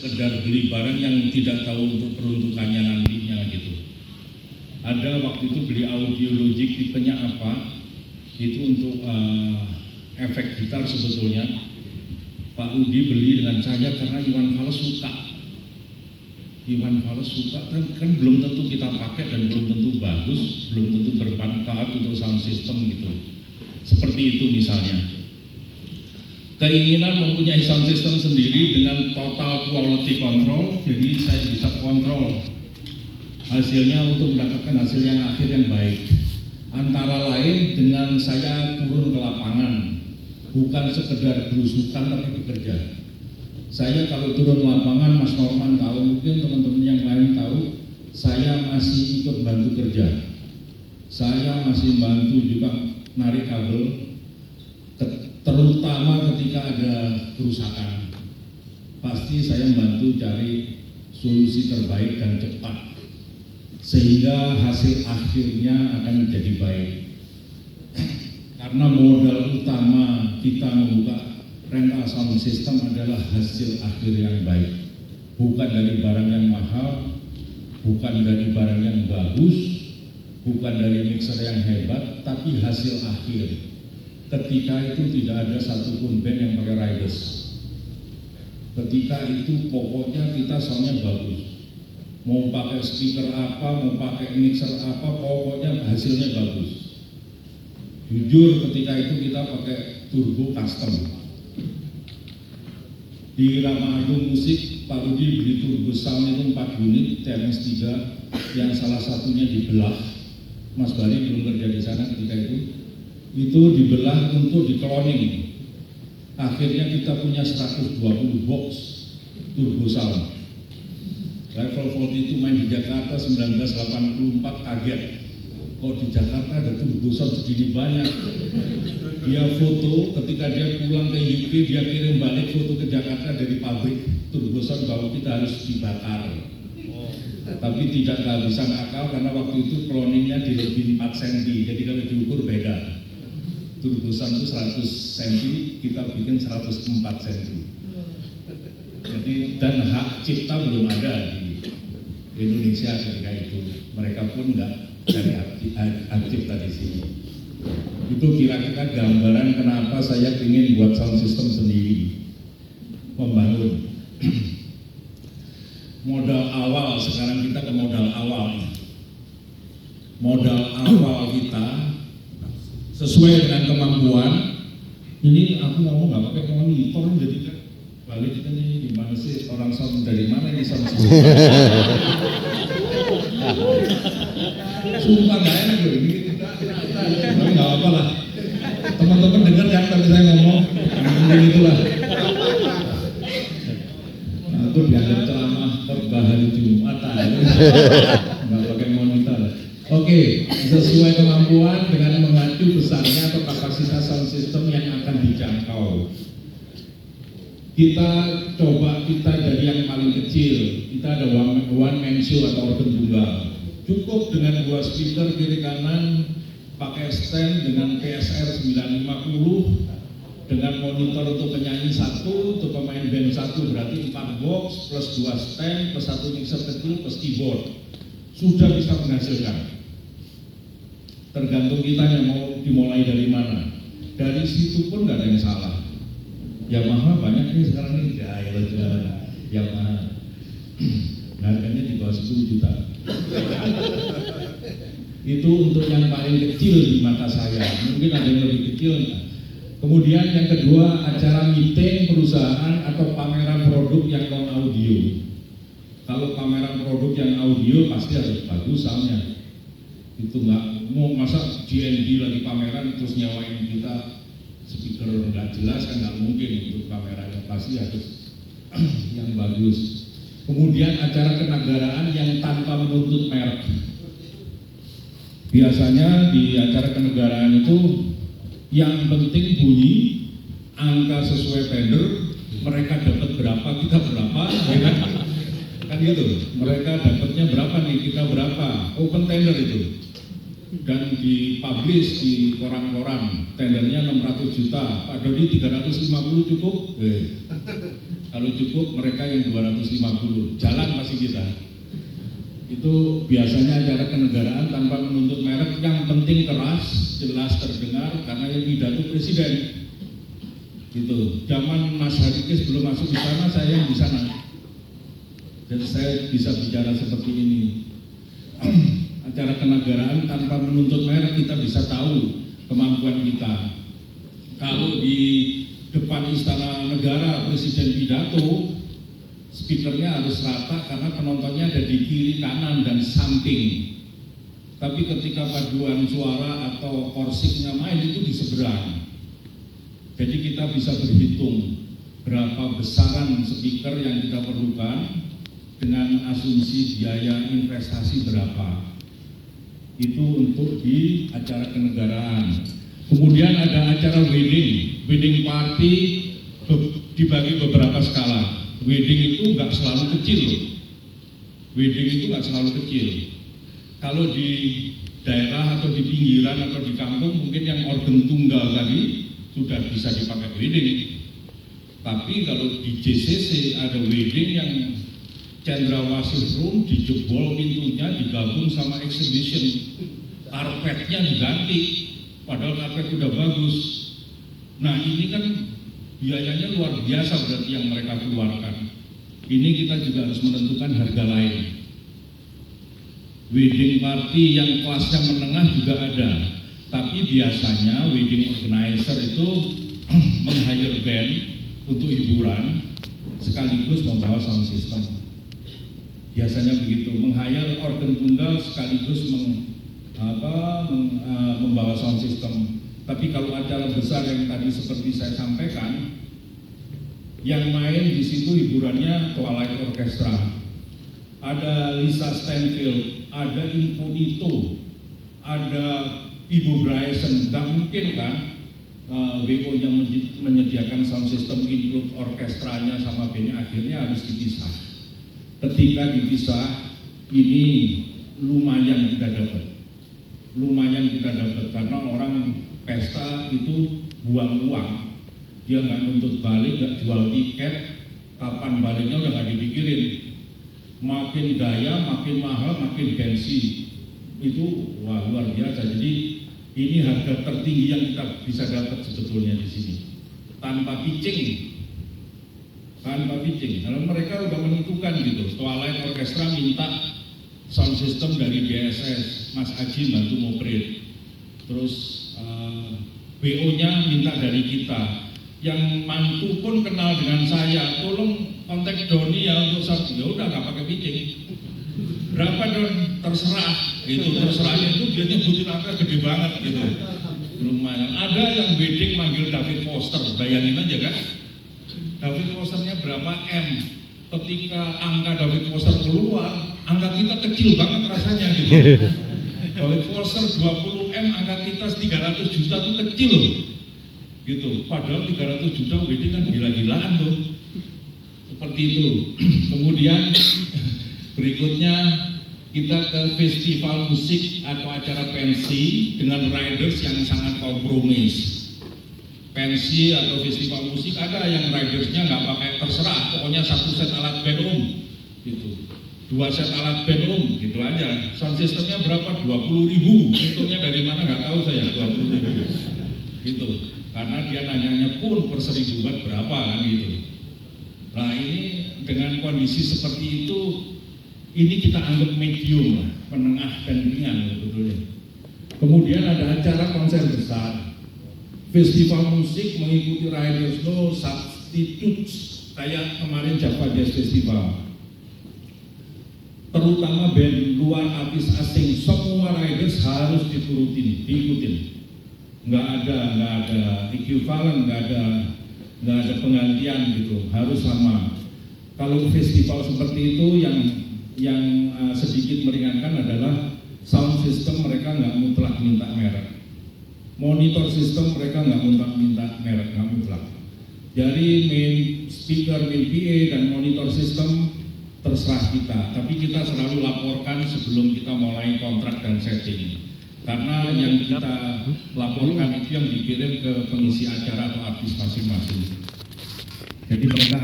sekedar beli barang yang tidak tahu untuk peruntukannya nantinya gitu. Ada waktu itu beli Audiologic tipenya apa, itu untuk efek gitar sebetulnya. Pak Udi beli dengan saya karena Iwan Fals suka. Iwan Fals suka kan belum tentu kita pakai dan belum tentu bagus, belum tentu bermanfaat untuk sound system gitu. Seperti itu misalnya. Keinginan mempunyai sound system sendiri dengan total quality control, jadi saya bisa kontrol hasilnya untuk mendapatkan hasil yang akhir yang baik. Antara lain dengan saya turun ke lapangan, bukan sekedar belusukan tapi bekerja. Saya kalau turun lapangan, Mas Norman tahu, mungkin teman-teman yang lain tahu, saya masih ikut bantu kerja. Saya masih bantu juga narik kabel, terutama ketika ada kerusakan. Pasti saya membantu cari solusi terbaik dan cepat, sehingga hasil akhirnya akan menjadi baik. Karena modal utama kita membuka rental sound system adalah hasil akhir yang baik, bukan dari barang yang mahal, bukan dari barang yang bagus, bukan dari mixer yang hebat, tapi hasil akhir. Ketika itu tidak ada satupun band yang pakai riders. Ketika itu pokoknya kita soundnya bagus. Mau pakai speaker apa, mau pakai mixer apa, pokoknya hasilnya bagus. Jujur ketika itu kita pakai turbo custom. Di Rama Agung Musik, Pak Rudi beli turbo sound itu 4 unit TMS 3 yang salah satunya dibelah. Mas Bari belum kerja di sana ketika itu dibelah untuk dikloning. Akhirnya kita punya 120 box turbo sound. Level 40 itu main di Jakarta 1984 kaget. Kok di Jakarta ada turbo sound segini banyak. Dia foto ketika dia pulang ke UK, dia kirim balik foto ke Jakarta dari pabrik turbo sound bahwa kita harus dibakar. Tapi tidak kehabisan akal karena waktu itu cloningnya dilebihin 4 cm, jadi kalau diukur beda. Turbo sound itu 100 cm, kita bikin 104 cm. Jadi dan hak cipta belum ada di Indonesia ketika itu. Mereka pun nggak dari aktif di sini. Itu kira-kira gambaran kenapa saya ingin buat sound system sendiri, membangun. Modal awal, sekarang kita ke modal awal. Modal awal kita sesuai dengan kemampuan. Ini aku ngomong nggak pakai monitor, jadi kan balik kita nih gimana sih orang sound dari mana ini sound system? Sumpah nggak enak loh ini kita tapi nggak apa lah. Teman-teman dengar kan tadi saya ngomong, itulah. Nah itu dianggap ceramah khotbah hari Jumat, nggak pakai monitor. Oke, sesuai kemampuan dengan mengacu besarnya atau kapasitas sound system yang akan dijangkau. Kita coba dari yang paling kecil. Kita ada one man show atau organ tunggal. Cukup dengan 2 speaker kiri kanan, pakai stand dengan PSR 950, dengan monitor untuk penyanyi 1, untuk pemain band 1 berarti 4 box plus 2 stand plus 1 mixer kecil plus keyboard. Sudah bisa menghasilkan. Tergantung kita yang mau dimulai dari mana. Dari situ pun nggak ada yang salah. Yamaha banyak nih sekarang ini, Yamaha harganya di bawah 10 juta. Itu untuk yang paling kecil di mata saya. Mungkin ada yang lebih kecil. Kemudian yang kedua, acara meeting perusahaan atau pameran produk yang non audio. Kalau pameran produk yang audio pasti harus bagus soundnya. Itu nggak mau masa GNB lagi pameran terus nyawain kita speaker nggak jelas, kan nggak mungkin. Untuk pamerannya pasti harus yang bagus. Kemudian acara kenegaraan yang tanpa menuntut merek. Biasanya di acara kenegaraan itu yang penting bunyi, angka sesuai tender, mereka dapat berapa, kita berapa, ya kan? Kan gitu. Mereka dapatnya berapa nih, kita berapa, open tender itu. Dan dipublish di koran-koran, tendernya 600 juta, Pak Dodi 350 cukup? Kalau cukup mereka yang 250, jalan masih kita. Itu biasanya acara kenegaraan tanpa menuntut merek, yang penting keras, jelas terdengar karena yang pidato presiden. Gitu. Zaman Mas Harikis belum masuk di sana, saya yang di sana. Jadi saya bisa bicara seperti ini. Acara kenegaraan tanpa menuntut merek, kita bisa tahu kemampuan kita. Kalau di depan Istana Negara presiden pidato, speakernya harus rata karena penontonnya ada di kiri, kanan, dan samping. Tapi ketika paduan suara atau korsiknya main itu di seberang. Jadi kita bisa berhitung berapa besaran speaker yang kita perlukan dengan asumsi biaya investasi berapa. Itu untuk di acara kenegaraan. Kemudian ada acara wedding party dibagi beberapa skala. Wedding itu nggak selalu kecil loh. Wedding itu nggak selalu kecil. Kalau di daerah atau di pinggiran atau di kampung mungkin yang organ tunggal tadi sudah bisa dipakai wedding. Tapi kalau di JCC ada wedding yang cendrawasih room dijebol pintunya digabung sama exhibition, karpetnya diganti, padahal karpet udah bagus. Nah ini kan biayanya luar biasa berarti yang mereka keluarkan. Ini kita juga harus menentukan harga lain. Wedding party yang kelasnya menengah juga ada, tapi biasanya wedding organizer itu meng-hire band untuk hiburan sekaligus membawa sound system. Biasanya begitu, meng-hire organ tunggal sekaligus membawa sound system. Tapi kalau acara besar yang tadi seperti saya sampaikan, yang main di situ hiburannya Twilight Orchestra, ada Lisa Stanfield, ada Infonito, ada Ibu Bryson. Tidak mungkin kan WO-nya menyediakan sound system include orkestranya sama bandnya, akhirnya harus dipisah. Ketika dipisah, ini lumayan kita dapat. Karena orang pesta itu buang uang, dia nggak nuntut balik, nggak jual tiket, kapan baliknya udah nggak dipikirin. Makin gaya, makin mahal, makin gengsi. Itu wah luar biasa. Jadi ini harga tertinggi yang kita bisa dapat sebetulnya di sini. Tanpa pitching. Kalau mereka udah menentukan gitu. Twilight Orchestra minta sound system dari BSS, Mas Aji bantu ngoperate. Terus BO-nya minta dari kita. Yang mantu pun kenal dengan saya, tolong kontak Doni ya untuk satu. Ya udah nggak pakai pitching. Berapa Don? Terserah. Gitu. Terserahnya itu dia nyebutin angka gede banget gitu. Lumayan. Ada yang wedding manggil David Foster, bayangin aja kan? David Fosternya berapa M? Ketika angka David Foster keluar, angka kita kecil banget rasanya gitu. David Foster 20 M, angka kita 300 juta itu kecil gitu. Padahal 300 juta wedding kan gila-gilaan tuh. Seperti itu. Kemudian berikutnya kita ke festival musik atau acara pensi dengan riders yang sangat kompromis. Pensi atau festival musik ada yang ridersnya nggak pakai, terserah, pokoknya satu set alat band gitu, 2 set alat band gitu aja. Sound systemnya berapa? 20.000. Hitungnya dari mana nggak tahu saya, 20.000 gitu. Karena dia nanyanya pun per 1.000 watt berapa kan gitu. Nah ini dengan kondisi seperti itu, ini kita anggap medium lah, menengah dan ringan sebetulnya. Kemudian ada acara konser besar. Festival musik mengikuti riders no substitutes, kayak kemarin Java Jazz Festival. Terutama band luar, artis asing, semua riders harus diikutin. Nggak ada equivalent, nggak ada penggantian gitu, harus sama. Kalau festival seperti itu yang sedikit meringankan adalah sound system mereka nggak mutlak minta merek. Monitor sistem mereka nggak minta merek, nggak mutlak. Jadi main speaker, main PA dan monitor sistem terserah kita. Tapi kita selalu laporkan sebelum kita mulai kontrak dan setting. Karena yang kita laporkan itu yang dikirim ke pengisi acara atau artis masing-masing. Jadi mereka